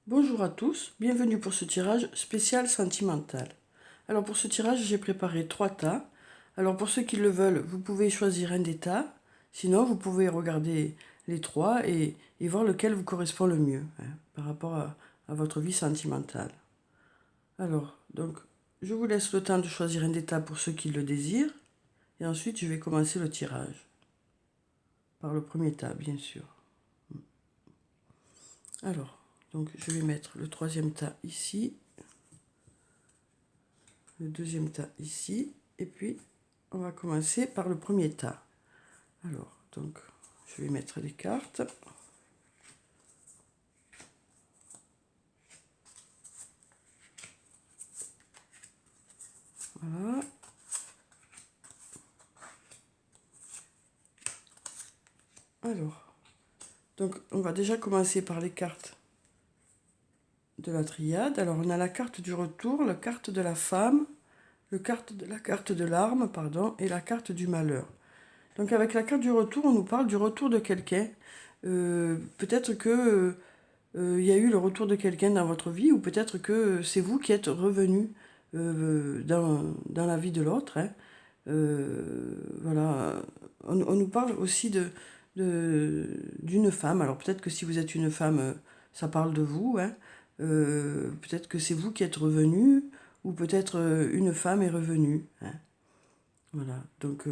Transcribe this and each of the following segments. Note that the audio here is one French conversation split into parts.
Bonjour à tous, bienvenue pour ce tirage spécial sentimental. Alors pour ce tirage, j'ai préparé 3 tas. Alors pour ceux qui le veulent, vous pouvez choisir un des tas. Sinon, vous pouvez regarder les 3 et voir lequel vous correspond le mieux par rapport à votre vie sentimentale. Alors, donc, je vous laisse le temps de choisir un des tas pour ceux qui le désirent. Et ensuite, je vais commencer le tirage. Par le premier tas, bien sûr. Alors, donc je vais mettre le 3e tas ici. Le 2e tas ici, et puis on va commencer par le premier tas. Alors, donc, je vais mettre les cartes. Voilà. Alors, donc on va déjà commencer par les cartes de la triade. Alors, on a la carte du retour, la carte de la femme, la carte de l'arme, pardon, et la carte du malheur. Donc avec la carte du retour, on nous parle du retour de quelqu'un. Peut-être que il y a eu le retour de quelqu'un dans votre vie, ou peut-être que c'est vous qui êtes revenu dans la vie de l'autre. Voilà. On nous parle aussi d'une femme. Alors peut-être que si vous êtes une femme, ça parle de vous. Peut-être que c'est vous qui êtes revenu, ou peut-être une femme est revenue. Voilà. Donc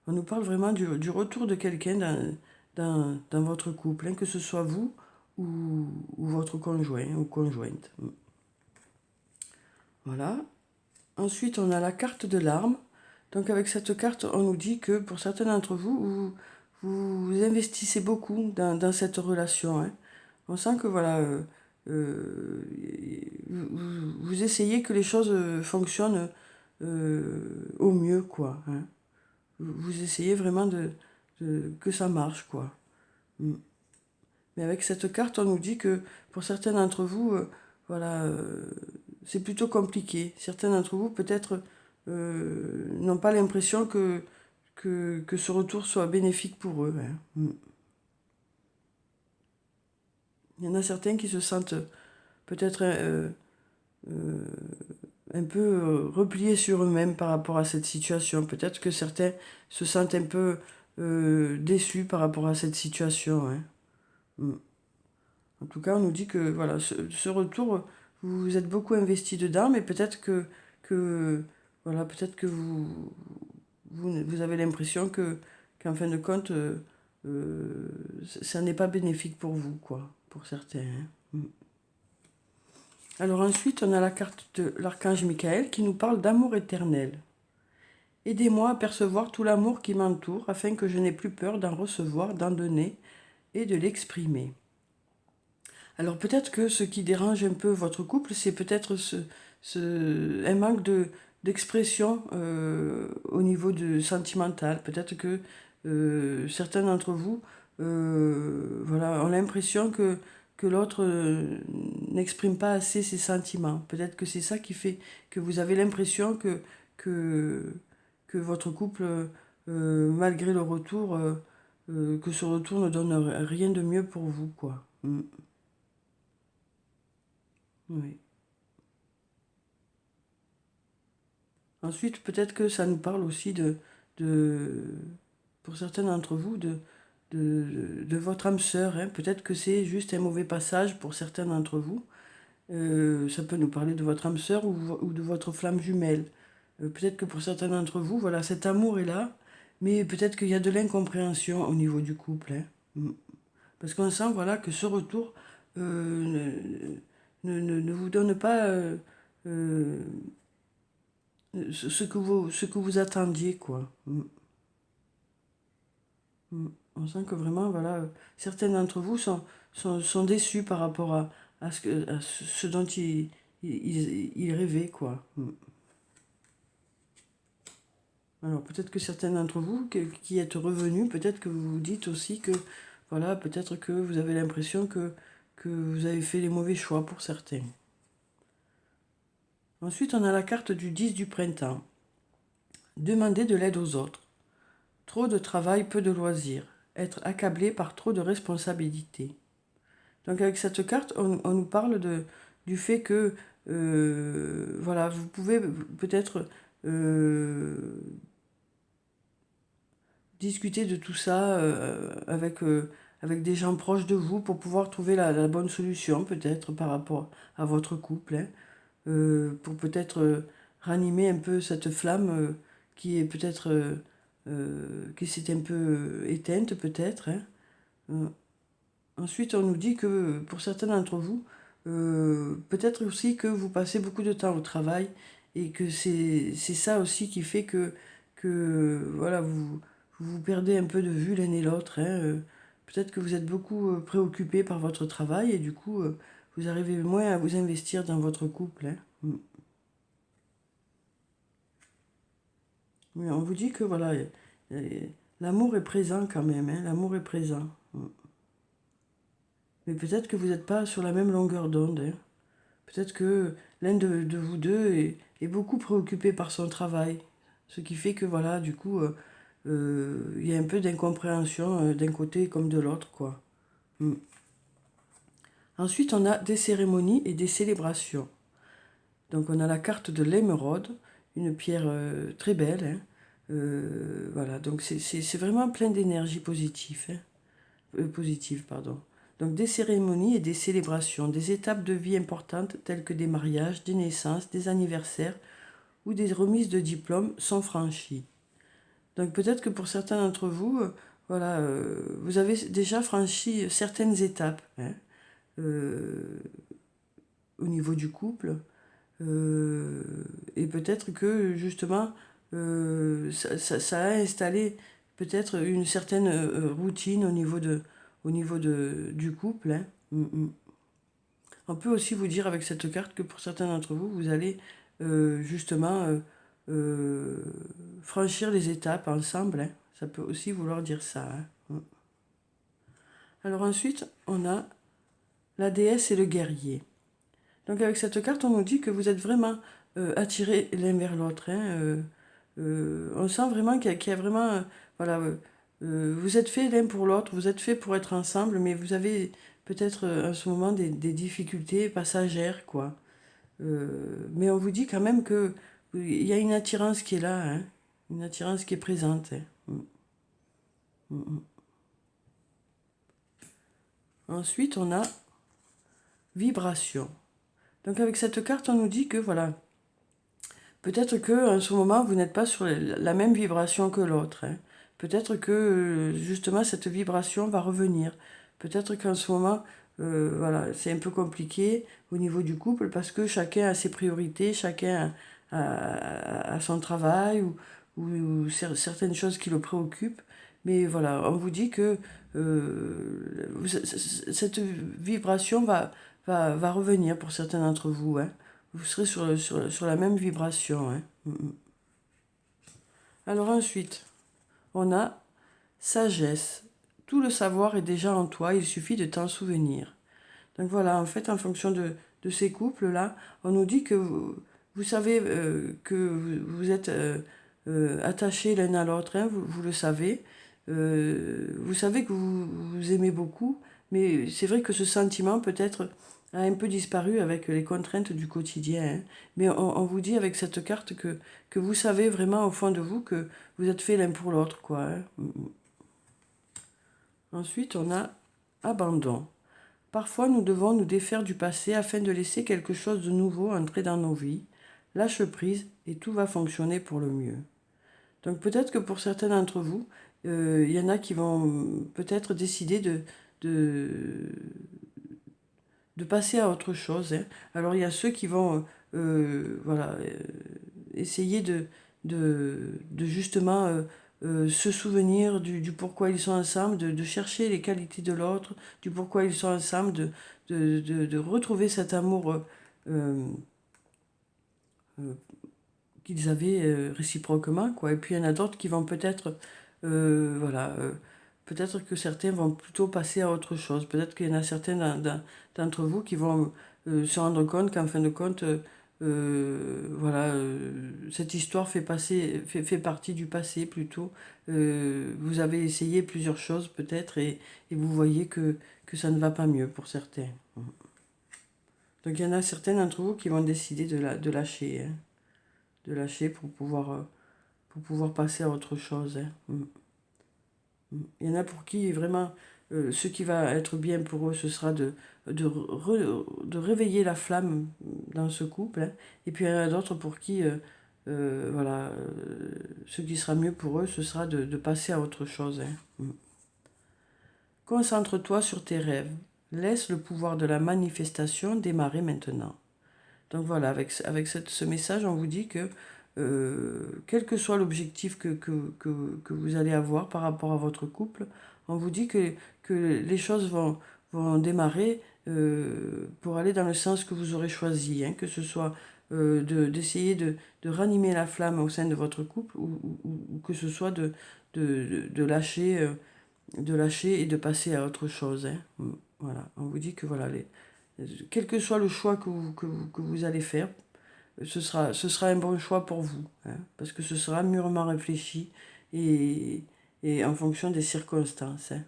on nous parle vraiment du retour de quelqu'un dans votre couple, que ce soit vous ou votre conjoint ou conjointe. Voilà. Ensuite, on a la carte de l'arme. Donc avec cette carte, on nous dit que pour certains d'entre vous, vous investissez beaucoup dans cette relation. On sent que voilà, vous essayez que les choses fonctionnent au mieux, quoi. Vous essayez vraiment que ça marche, quoi. Mais avec cette carte, on nous dit que pour certains d'entre vous, voilà, c'est plutôt compliqué. Certains d'entre vous, peut-être, n'ont pas l'impression que ce retour soit bénéfique pour eux. Il y en a certains qui se sentent peut-être un peu repliés sur eux-mêmes par rapport à cette situation. Peut-être que certains se sentent un peu déçus par rapport à cette situation. En tout cas, on nous dit que voilà, ce retour, vous vous êtes beaucoup investi dedans, mais peut-être voilà, peut-être que vous avez l'impression qu'en fin de compte, ça n'est pas bénéfique pour vous, quoi, pour certains. Alors ensuite, on a la carte de l'archange Michael qui nous parle d'amour éternel. Aidez-moi à percevoir tout l'amour qui m'entoure afin que je n'ai plus peur d'en recevoir, d'en donner et de l'exprimer. Alors peut-être que ce qui dérange un peu votre couple, c'est peut-être un manque d'expression au niveau sentimental. Peut-être que certains d'entre vous voilà, ont l'impression que l'autre n'exprime pas assez ses sentiments. Peut-être que c'est ça qui fait que vous avez l'impression que, que votre couple, malgré le retour, que ce retour ne donne rien de mieux pour vous, quoi. Oui. Ensuite, peut-être que ça nous parle aussi pour certains d'entre vous, de votre âme sœur. Peut-être que c'est juste un mauvais passage pour certains d'entre vous. Ça peut nous parler de votre âme sœur ou de votre flamme jumelle. Peut-être que pour certains d'entre vous, voilà, cet amour est là, mais peut-être qu'il y a de l'incompréhension au niveau du couple. Parce qu'on sent, voilà, que ce retour ne vous donne pas ce que vous attendiez, quoi. On sent que vraiment, voilà, certains d'entre vous sont déçus par rapport à ce dont ils rêvaient, quoi. Alors, peut-être que certains d'entre vous qui êtes revenus, peut-être que vous vous dites aussi que, voilà, peut-être que vous avez l'impression que vous avez fait les mauvais choix pour certains. Ensuite, on a la carte du 10 du printemps. Demander de l'aide aux autres. Trop de travail, peu de loisirs. Être accablé par trop de responsabilités. Donc avec cette carte, on nous parle du fait que, voilà, vous pouvez peut-être discuter de tout ça avec des gens proches de vous pour pouvoir trouver la bonne solution, peut-être par rapport à votre couple, hein, pour peut-être ranimer un peu cette flamme qui est peut-être qui s'est un peu éteinte, peut-être, hein. Euh, Ensuite, on nous dit que pour certains d'entre vous, peut-être aussi que vous passez beaucoup de temps au travail et que c'est ça aussi qui fait que voilà, vous perdez un peu de vue l'un et l'autre, hein. Peut-être que vous êtes beaucoup préoccupé par votre travail et du coup, vous arrivez moins à vous investir dans votre couple, hein. Mais on vous dit que voilà, l'amour est présent quand même, hein, l'amour est présent. Mais peut-être que vous n'êtes pas sur la même longueur d'onde, hein. Peut-être que l'un de vous deux est beaucoup préoccupé par son travail. Ce qui fait que, voilà, du coup, il y a un peu d'incompréhension d'un côté comme de l'autre, quoi. Mm. Ensuite, on a des cérémonies et des célébrations. Donc, on a la carte de l'émeraude, une pierre très belle, hein. Voilà, donc c'est vraiment plein d'énergie positive, hein. Positive, pardon. Donc des cérémonies et des célébrations, des étapes de vie importantes telles que des mariages, des naissances, des anniversaires ou des remises de diplômes sont franchies. Donc peut-être que pour certains d'entre vous, voilà, vous avez déjà franchi certaines étapes, hein, euh, au niveau du couple. euh, et peut-être que justement, ça a installé peut-être une certaine routine au niveau du couple, hein. Mm, mm. On peut aussi vous dire avec cette carte que pour certains d'entre vous, vous allez justement euh, franchir les étapes ensemble, hein. Ça peut aussi vouloir dire ça, hein. Mm. Alors ensuite, on a la déesse et le guerrier. Donc avec cette carte, on nous dit que vous êtes vraiment attirés l'un vers l'autre, hein. On sent vraiment qu'il y a vraiment, voilà, vous êtes faits l'un pour l'autre, vous êtes faits pour être ensemble, mais vous avez peut-être en ce moment des difficultés passagères, quoi. Mais on vous dit quand même que il y a une attirance qui est là, hein, une attirance qui est présente, hein. Mm, mm, mm. Ensuite, on a vibration. Donc avec cette carte, on nous dit que voilà, peut-être que en ce moment, vous n'êtes pas sur la même vibration que l'autre, hein. Peut-être que justement cette vibration va revenir. Peut-être qu'en ce moment, voilà, c'est un peu compliqué au niveau du couple parce que chacun a ses priorités, chacun a son travail certaines choses qui le préoccupent. Mais voilà, on vous dit que cette vibration va revenir pour certains d'entre vous, hein. Vous serez sur la même vibration, hein. Mm, mm. Alors ensuite, on a sagesse. Tout le savoir est déjà en toi, il suffit de t'en souvenir. Donc voilà, en fait, en fonction de ces couples-là, on nous dit que vous savez que vous êtes attachés l'un à l'autre, hein, vous le savez. Vous savez que vous aimez beaucoup, mais c'est vrai que ce sentiment peut-être a un peu disparu avec les contraintes du quotidien, hein. Mais on vous dit avec cette carte que vous savez vraiment au fond de vous que vous êtes faits l'un pour l'autre, quoi, hein. Ensuite, on a abandon. Parfois, nous devons nous défaire du passé afin de laisser quelque chose de nouveau entrer dans nos vies. Lâche prise et tout va fonctionner pour le mieux. Donc peut-être que pour certains d'entre vous, il y en a qui vont peut-être décider de, de passer à autre chose, hein. Alors il y a ceux qui vont voilà, essayer de justement se souvenir du pourquoi ils sont ensemble, de chercher les qualités de l'autre, du pourquoi ils sont ensemble, de retrouver cet amour euh, euh, qu'ils avaient réciproquement, quoi. Et puis il y en a d'autres qui vont peut-être, voilà, peut-être que certains vont plutôt passer à autre chose. Peut-être qu'il y en a certains d'entre vous qui vont se rendre compte qu'en fin de compte, voilà, cette histoire fait partie du passé plutôt. Vous avez essayé plusieurs choses peut-être et vous voyez que ça ne va pas mieux pour certains. Donc il y en a certains d'entre vous qui vont décider de lâcher, hein, de lâcher pour pouvoir passer à autre chose. Hein. Il y en a pour qui vraiment, ce qui va être bien pour eux, ce sera de réveiller la flamme dans ce couple. Hein. Et puis il y en a d'autres pour qui, voilà, ce qui sera mieux pour eux, ce sera de passer à autre chose. Hein. Concentre-toi sur tes rêves. Laisse le pouvoir de la manifestation démarrer maintenant. Donc voilà, avec ce message, on vous dit que quel que soit l'objectif que vous allez avoir par rapport à votre couple, on vous dit que les choses vont démarrer pour aller dans le sens que vous aurez choisi, hein, que ce soit d'essayer de ranimer la flamme au sein de votre couple ou que ce soit de lâcher et de passer à autre chose. Hein. Voilà, on vous dit que voilà, quel que soit le choix que vous allez faire, ce sera un bon choix pour vous, hein, parce que ce sera mûrement réfléchi et en fonction des circonstances. Hein.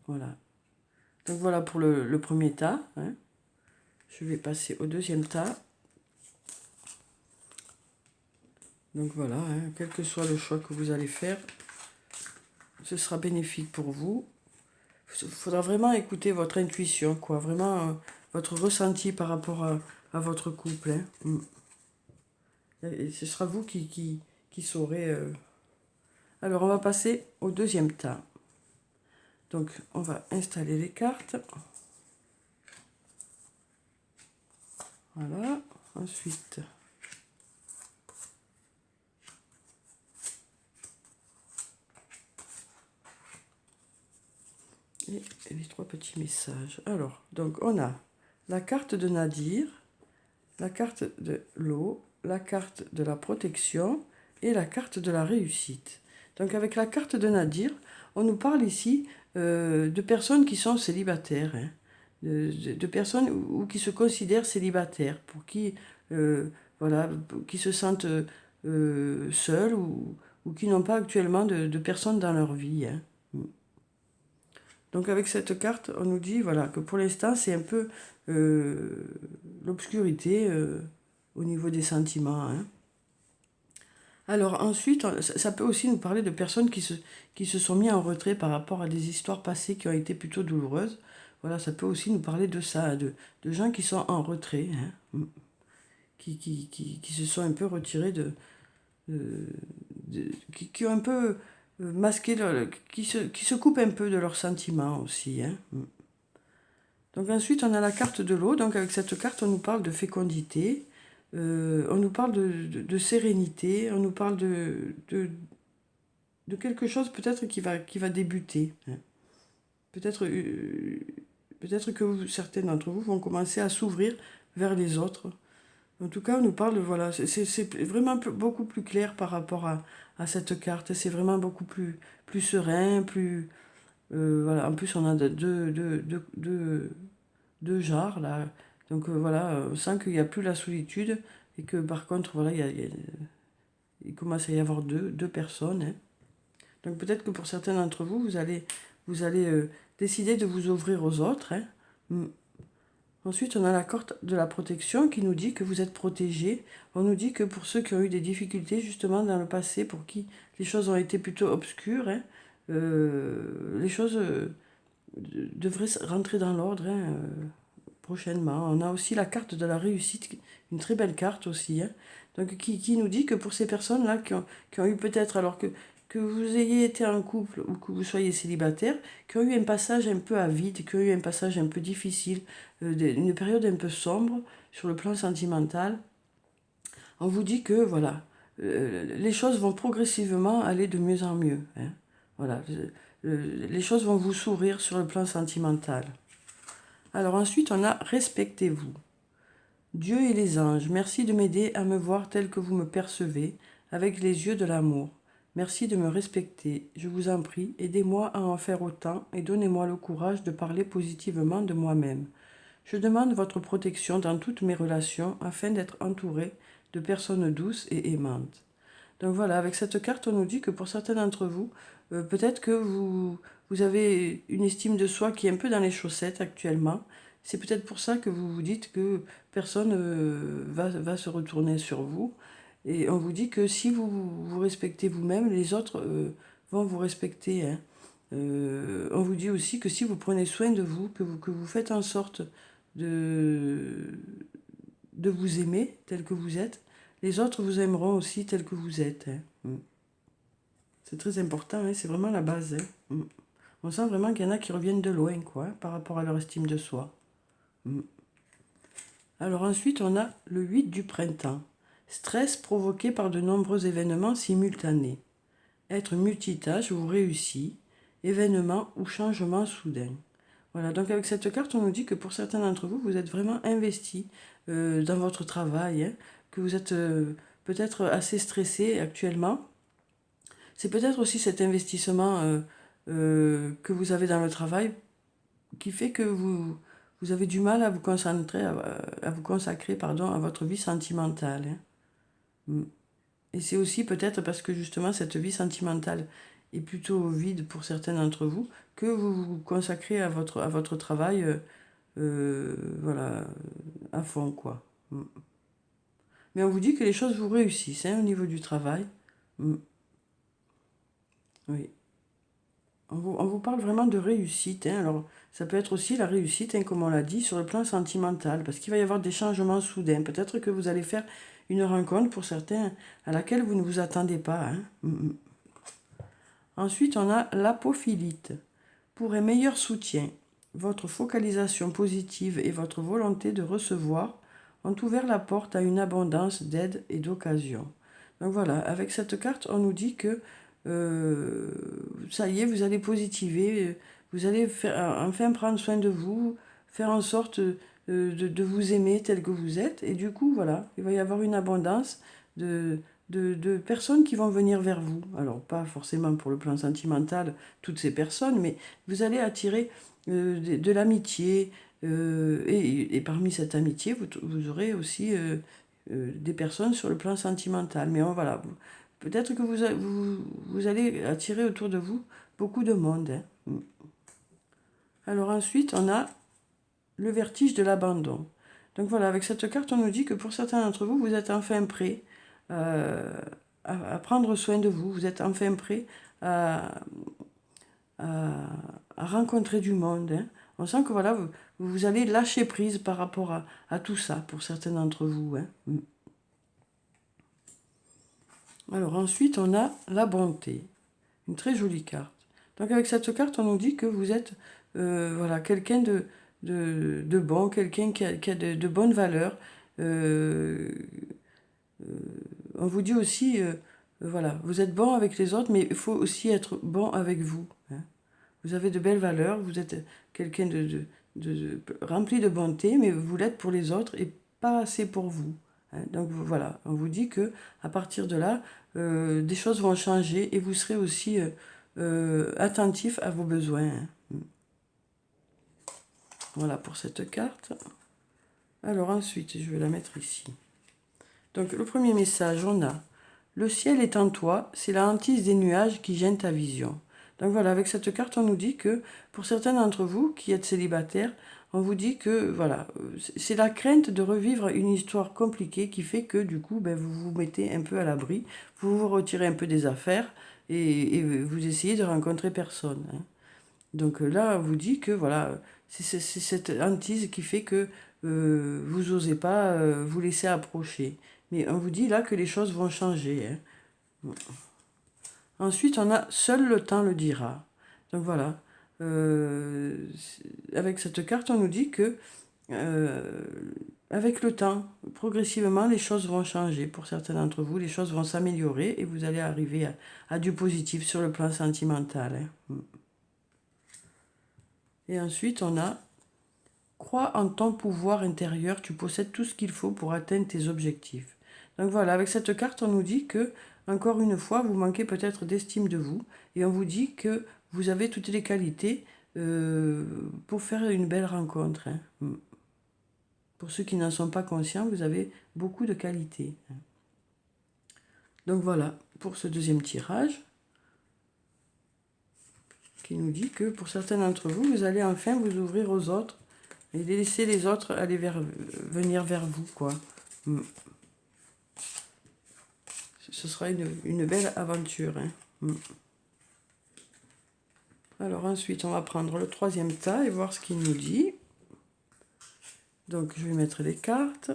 Voilà. Donc voilà pour le premier tas. Hein. Je vais passer au deuxième tas. Donc voilà, hein, quel que soit le choix que vous allez faire, ce sera bénéfique pour vous. Il faudra vraiment écouter votre intuition, quoi, vraiment votre ressenti par rapport à votre couple. Hein. Et ce sera vous qui saurez. Alors, on va passer au deuxième tas. Donc, on va installer les cartes. Voilà. Ensuite, et les trois petits messages. Alors, donc, on a la carte de Nadir, la carte de l'eau, la carte de la protection et la carte de la réussite. Donc avec la carte de Nadir, on nous parle ici de personnes qui sont célibataires, hein, de personnes ou qui se considèrent célibataires, pour qui, voilà, qui se sentent seuls ou qui n'ont pas actuellement de personnes dans leur vie. Hein. Donc avec cette carte, on nous dit voilà, que pour l'instant, c'est un peu l'obscurité au niveau des sentiments. Hein. Alors ensuite, ça peut aussi nous parler de personnes qui se sont mis en retrait par rapport à des histoires passées qui ont été plutôt douloureuses. Voilà, ça peut aussi nous parler de ça, de gens qui sont en retrait, hein, qui se sont un peu retirés qui ont un peu masqué, qui se coupent un peu de leurs sentiments aussi. Hein. Donc ensuite, on a la carte de l'eau. Donc avec cette carte, on nous parle de fécondité, on nous parle de sérénité, on nous parle de quelque chose peut-être qui va débuter. Hein. Peut-être que certains d'entre vous vont commencer à s'ouvrir vers les autres. En tout cas, on nous parle, voilà, c'est vraiment beaucoup plus clair par rapport à cette carte. C'est vraiment beaucoup plus serein, plus... voilà, en plus, on a deux jarres, là. Donc voilà, on sent qu'il n'y a plus la solitude et que par contre, voilà, il commence à y avoir deux personnes. Hein. Donc peut-être que pour certains d'entre vous, vous allez décider de vous ouvrir aux autres. Hein. Ensuite, on a la carte de la protection qui nous dit que vous êtes protégé. On nous dit que pour ceux qui ont eu des difficultés justement dans le passé, pour qui les choses ont été plutôt obscures, hein, les choses devraient rentrer dans l'ordre hein, prochainement. On a aussi la carte de la réussite, une très belle carte aussi. Hein, donc qui nous dit que pour ces personnes-là qui ont eu peut-être, alors que vous ayez été en couple ou que vous soyez célibataire, qui ont eu un passage un peu avide, qui ont eu un passage un peu difficile, une période un peu sombre sur le plan sentimental, on vous dit que voilà, les choses vont progressivement aller de mieux en mieux. Hein. Voilà, les choses vont vous sourire sur le plan sentimental. Alors ensuite, on a respectez-vous. Dieu et les anges, merci de m'aider à me voir tel que vous me percevez, avec les yeux de l'amour. Merci de me respecter, je vous en prie, aidez-moi à en faire autant et donnez-moi le courage de parler positivement de moi-même. Je demande votre protection dans toutes mes relations afin d'être entouré de personnes douces et aimantes. Donc voilà, avec cette carte, on nous dit que pour certains d'entre vous, peut-être que vous vous avez une estime de soi qui est un peu dans les chaussettes actuellement. C'est peut-être pour ça que vous vous dites que personne va se retourner sur vous. Et on vous dit que si vous vous respectez vous-même, les autres vont vous respecter, hein. On vous dit aussi que si vous prenez soin de vous, que vous faites en sorte de, de vous aimer tel que vous êtes, les autres vous aimeront aussi tel que vous êtes, hein. C'est très important, hein, c'est vraiment la base, hein. On sent vraiment qu'il y en a qui reviennent de loin, quoi, hein, par rapport à leur estime de soi. Alors ensuite, on a le 8 du printemps. Stress provoqué par de nombreux événements simultanés. Être multitâche vous réussit. Événement ou changement soudain. Voilà, donc avec cette carte, on nous dit que pour certains d'entre vous, vous êtes vraiment investis dans votre travail, hein, que vous êtes peut-être assez stressé actuellement. C'est peut-être aussi cet investissement que vous avez dans le travail qui fait que vous avez du mal à vous concentrer, à vous consacrer, pardon, à votre vie sentimentale, hein. Et c'est aussi peut-être parce que justement cette vie sentimentale est plutôt vide pour certains d'entre vous que vous vous consacrez à votre travail, voilà, à fond, quoi. Mais on vous dit que les choses vous réussissent, hein, au niveau du travail. Oui. On vous parle vraiment de réussite, hein. Alors, ça peut être aussi la réussite, hein, comme on l'a dit, sur le plan sentimental, parce qu'il va y avoir des changements soudains. Peut-être que vous allez faire une rencontre, pour certains, à laquelle vous ne vous attendez pas, hein. Ensuite, on a l'apophilite. Pour un meilleur soutien, votre focalisation positive et votre volonté de recevoir ont ouvert la porte à une abondance d'aide et d'occasion. Donc voilà, avec cette carte, on nous dit que ça y est, vous allez positiver, vous allez enfin prendre soin de vous, faire en sorte de vous aimer tel que vous êtes. Et du coup, voilà, il va y avoir une abondance de, de personnes qui vont venir vers vous. Alors, pas forcément pour le plan sentimental, toutes ces personnes, mais vous allez attirer de l'amitié. Et parmi cette amitié, vous aurez aussi des personnes sur le plan sentimental. Mais voilà, peut-être que vous allez attirer autour de vous beaucoup de monde, hein. Alors ensuite, on a le vertige de l'abandon. Donc voilà, avec cette carte, on nous dit que pour certains d'entre vous, vous êtes enfin prêts à prendre soin de vous. Vous êtes enfin prêts à, à rencontrer du monde, hein. On sent que voilà, vous allez lâcher prise par rapport à tout ça, pour certains d'entre vous, hein. Alors ensuite, on a la bonté. Une très jolie carte. Donc avec cette carte, on nous dit que vous êtes voilà, quelqu'un de bon, quelqu'un qui a de bonnes valeurs. On vous dit aussi, voilà, vous êtes bon avec les autres, mais il faut aussi être bon avec vous, hein. Vous avez de belles valeurs, vous êtes quelqu'un rempli de bonté, mais vous l'êtes pour les autres et pas assez pour vous, hein. Donc voilà, on vous dit que à partir de là, des choses vont changer et vous serez aussi attentif à vos besoins, hein. Voilà pour cette carte. Alors ensuite, je vais la mettre ici. Donc le premier message, on a « Le ciel est en toi, c'est la hantise des nuages qui gêne ta vision ». Donc voilà, avec cette carte, on nous dit que pour certains d'entre vous qui êtes célibataires, on vous dit que voilà, c'est la crainte de revivre une histoire compliquée qui fait que du coup, ben, vous vous mettez un peu à l'abri, vous vous retirez un peu des affaires et vous essayez de rencontrer personne, hein. Donc là, on vous dit que voilà, c'est cette hantise qui fait que vous n'osez pas vous laisser approcher. Mais on vous dit là que les choses vont changer, hein. Ensuite, on a seul le temps le dira. Donc voilà, avec cette carte, on nous dit que avec le temps, progressivement, les choses vont changer. Pour certains d'entre vous, les choses vont s'améliorer et vous allez arriver à du positif sur le plan sentimental, hein. Et ensuite, on a « Crois en ton pouvoir intérieur, tu possèdes tout ce qu'il faut pour atteindre tes objectifs ». Donc voilà, avec cette carte, on nous dit que, encore une fois, vous manquez peut-être d'estime de vous. Et on vous dit que vous avez toutes les qualités pour faire une belle rencontre, hein. Pour ceux qui n'en sont pas conscients, vous avez beaucoup de qualités, hein. Donc voilà, pour ce deuxième tirage, qui nous dit que pour certains d'entre vous, vous allez enfin vous ouvrir aux autres et laisser les autres aller venir vers vous, quoi. Ce sera une belle aventure, hein. Alors ensuite, on va prendre le troisième tas et voir ce qu'il nous dit. Donc, je vais mettre les cartes.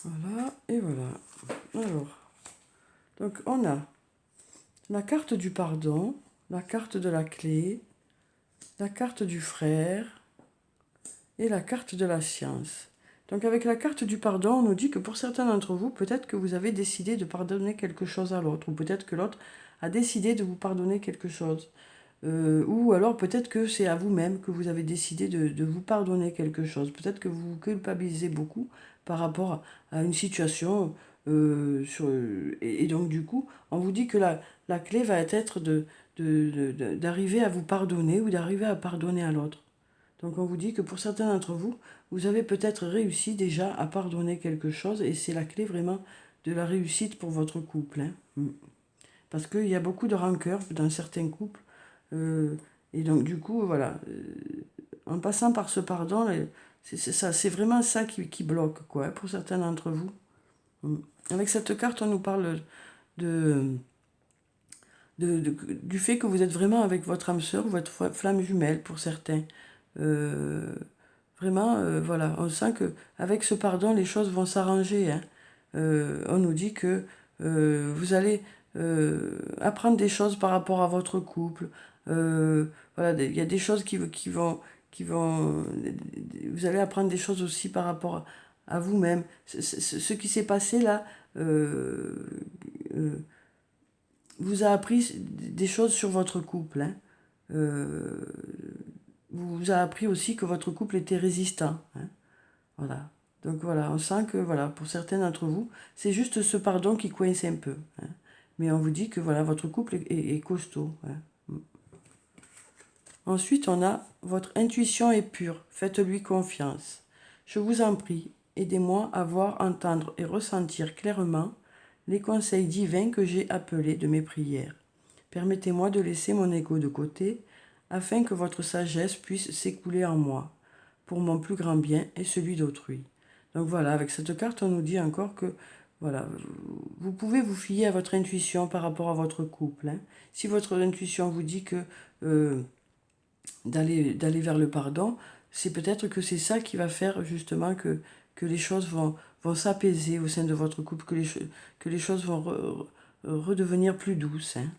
Voilà, et voilà. Alors, donc on a la carte du pardon, la carte de la clé, la carte du frère et la carte de la science. Donc avec la carte du pardon, on nous dit que pour certains d'entre vous, peut-être que vous avez décidé de pardonner quelque chose à l'autre, ou peut-être que l'autre a décidé de vous pardonner quelque chose. Ou alors peut-être que c'est à vous-même que vous avez décidé de vous pardonner quelque chose. Peut-être que vous vous culpabilisez beaucoup par rapport à une situation. Et donc du coup, on vous dit que la clé va être d'arriver à vous pardonner ou d'arriver à pardonner à l'autre. Donc on vous dit que pour certains d'entre vous, vous avez peut-être réussi déjà à pardonner quelque chose et c'est la clé vraiment de la réussite pour votre couple, hein. Parce qu'il y a beaucoup de rancœur dans certains couples. Et donc du coup, voilà, en passant par ce pardon, c'est vraiment ça qui bloque, quoi, pour certains d'entre vous. Avec cette carte, on nous parle du fait que vous êtes vraiment avec votre âme sœur, votre flamme jumelle pour certains. Vraiment, voilà, on sent que avec ce pardon, les choses vont s'arranger, hein. On nous dit que vous allez apprendre des choses par rapport à votre couple. Voilà, il y a des choses vous allez apprendre des choses aussi par rapport à vous-même. Ce qui s'est passé là vous a appris des choses sur votre couple, hein. Vous a appris aussi que votre couple était résistant, hein. Voilà. Donc voilà, on sent que voilà, pour certains d'entre vous, c'est juste ce pardon qui coince un peu, hein. Mais on vous dit que voilà, votre couple est costaud, hein. Ensuite, on a votre intuition est pure, faites-lui confiance. Je vous en prie, aidez-moi à voir, entendre et ressentir clairement les conseils divins que j'ai appelés de mes prières. Permettez-moi de laisser mon ego de côté afin que votre sagesse puisse s'écouler en moi, pour mon plus grand bien et celui d'autrui. Donc voilà, avec cette carte, on nous dit encore que voilà, vous pouvez vous fier à votre intuition par rapport à votre couple, hein. Si votre intuition vous dit que d'aller vers le pardon, c'est peut-être que c'est ça qui va faire justement que les choses vont s'apaiser au sein de votre couple, que les choses vont redevenir plus douces, hein.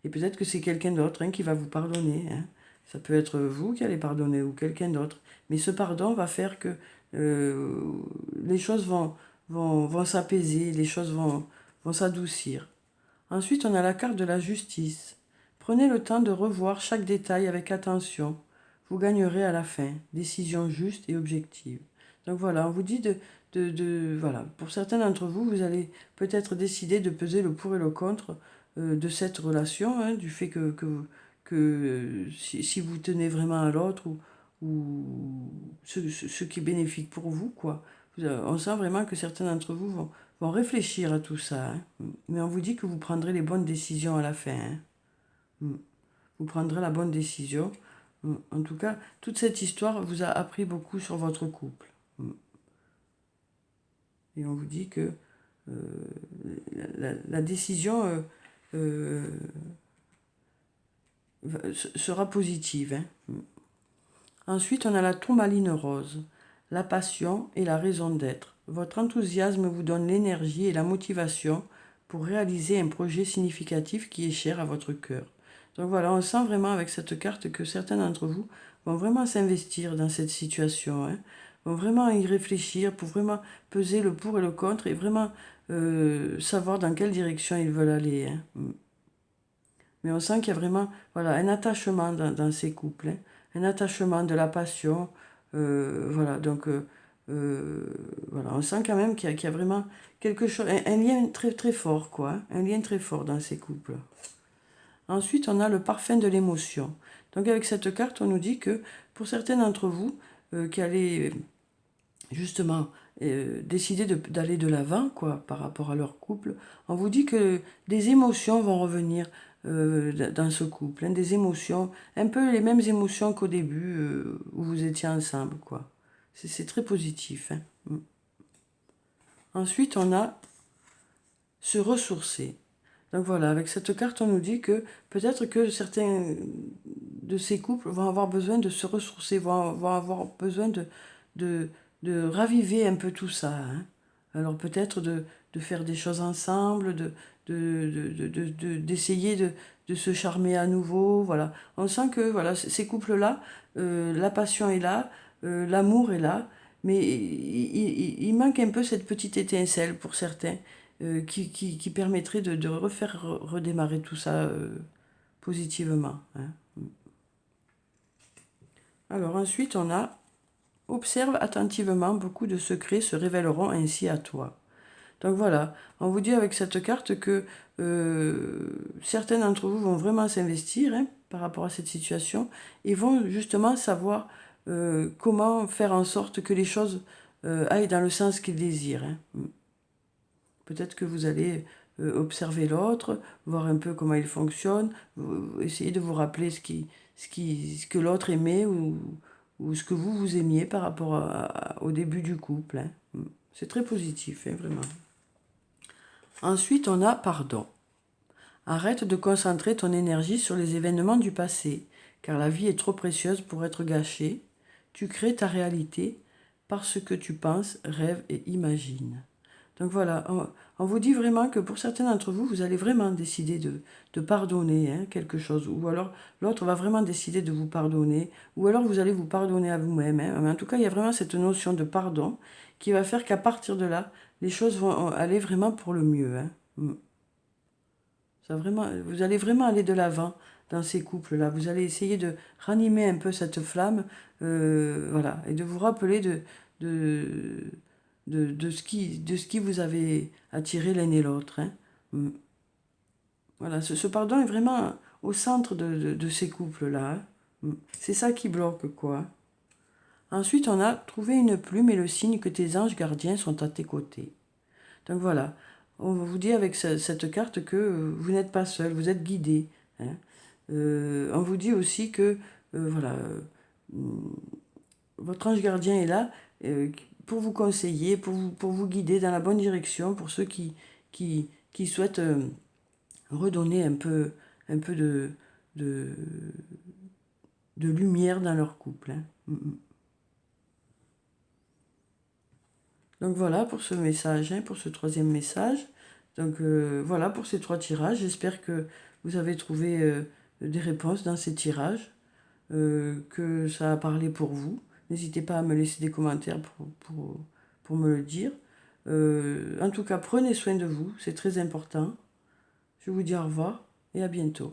Et peut-être que c'est quelqu'un d'autre, hein, qui va vous pardonner, hein. Ça peut être vous qui allez pardonner ou quelqu'un d'autre. Mais ce pardon va faire que les choses vont s'apaiser, les choses vont s'adoucir. Ensuite, on a la carte de la justice. Prenez le temps de revoir chaque détail avec attention. Vous gagnerez à la fin. Décision juste et objective. Donc voilà, on vous dit voilà, pour certains d'entre vous, vous allez peut-être décider de peser le pour et le contre de cette relation, hein, du fait que si vous tenez vraiment à l'autre ou ce qui est bénéfique pour vous, quoi. On sent vraiment que certains d'entre vous vont réfléchir à tout ça, hein. Mais on vous dit que vous prendrez les bonnes décisions à la fin, hein. Vous prendrez la bonne décision. En tout cas, toute cette histoire vous a appris beaucoup sur votre couple. Et on vous dit que la décision sera positive, hein. Ensuite, on a la tourmaline rose, la passion et la raison d'être. Votre enthousiasme vous donne l'énergie et la motivation pour réaliser un projet significatif qui est cher à votre cœur. Donc voilà, on sent vraiment avec cette carte que certains d'entre vous vont vraiment s'investir dans cette situation, hein, vont vraiment y réfléchir pour vraiment peser le pour et le contre et vraiment savoir dans quelle direction ils veulent aller, hein. Mais on sent qu'il y a vraiment voilà, un attachement dans ces couples, hein, un attachement, de la passion. Voilà, donc voilà, on sent quand même qu'il y a vraiment quelque chose, un lien très, très fort, quoi, hein, un lien très fort dans ces couples. Ensuite, on a le parfum de l'émotion. Donc avec cette carte, on nous dit que pour certains d'entre vous qui allez justement décider d'aller de l'avant, quoi, par rapport à leur couple, on vous dit que des émotions vont revenir dans ce couple, hein, des émotions, un peu les mêmes émotions qu'au début où vous étiez ensemble, quoi. C'est très positif, hein. Ensuite, on a se ressourcer. Donc voilà, avec cette carte, on nous dit que peut-être que certains de ces couples vont avoir besoin de se ressourcer, vont avoir besoin de, de raviver un peu tout ça, hein. Alors peut-être de faire des choses ensemble, d'essayer de se charmer à nouveau, voilà. On sent que voilà, ces couples-là, la passion est là, l'amour est là, mais il manque un peu cette petite étincelle pour certains qui permettrait de refaire redémarrer tout ça positivement, hein. Alors ensuite, on a observe attentivement, beaucoup de secrets se révéleront ainsi à toi. Donc voilà, on vous dit avec cette carte que certains d'entre vous vont vraiment s'investir, hein, par rapport à cette situation et vont justement savoir comment faire en sorte que les choses aillent dans le sens qu'ils désirent, hein. Peut-être que vous allez observer l'autre, voir un peu comment il fonctionne, essayer de vous rappeler ce que l'autre aimait ou ce que vous aimiez par rapport au début du couple, hein. C'est très positif, hein, vraiment. Ensuite, on a pardon. Arrête de concentrer ton énergie sur les événements du passé, car la vie est trop précieuse pour être gâchée. Tu crées ta réalité par ce que tu penses, rêves et imagines. Donc voilà, on vous dit vraiment que pour certains d'entre vous, vous allez vraiment décider de pardonner, hein, quelque chose. Ou alors l'autre va vraiment décider de vous pardonner. Ou alors vous allez vous pardonner à vous-même, hein. Mais en tout cas, il y a vraiment cette notion de pardon qui va faire qu'à partir de là, les choses vont aller vraiment pour le mieux, hein. Ça vraiment, vous allez vraiment aller de l'avant dans ces couples-là. Vous allez essayer de ranimer un peu cette flamme, voilà, et de vous rappeler de, de ce qui vous avait attiré l'un et l'autre, hein. Voilà, ce pardon est vraiment au centre de ces couples-là, hein. C'est ça qui bloque, quoi. Ensuite, on a trouvé une plume et le signe que tes anges gardiens sont à tes côtés. Donc voilà, on vous dit avec cette carte que vous n'êtes pas seul, vous êtes guidé, hein. On vous dit aussi que voilà, votre ange gardien est là pour vous conseiller, pour vous guider dans la bonne direction, pour ceux qui souhaitent redonner un peu de, de lumière dans leur couple, hein. Donc voilà pour ce message, hein, pour ce troisième message. Donc voilà pour ces 3 tirages. J'espère que vous avez trouvé des réponses dans ces tirages, que ça a parlé pour vous. N'hésitez pas à me laisser des commentaires pour me le dire. En tout cas, prenez soin de vous, c'est très important. Je vous dis au revoir et à bientôt.